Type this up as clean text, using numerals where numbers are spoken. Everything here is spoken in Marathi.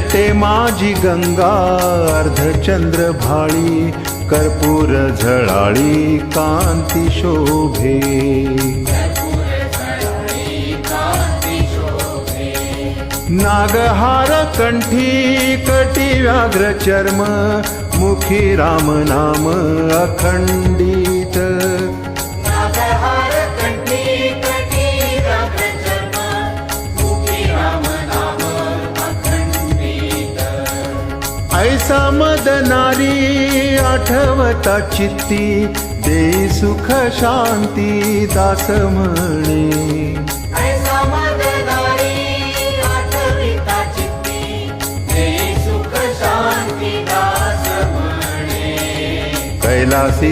मिळते माझी गंगा अर्धचंद्र भाळी कर्पूर झळाळी कांती शोभे नागहार कंठी कटी व्याघ्र चर्म मुखी राम नाम अखंडित ऐसा मदनारी आठवता चित्ती देई सुख शांती दास म्हणे कैलासी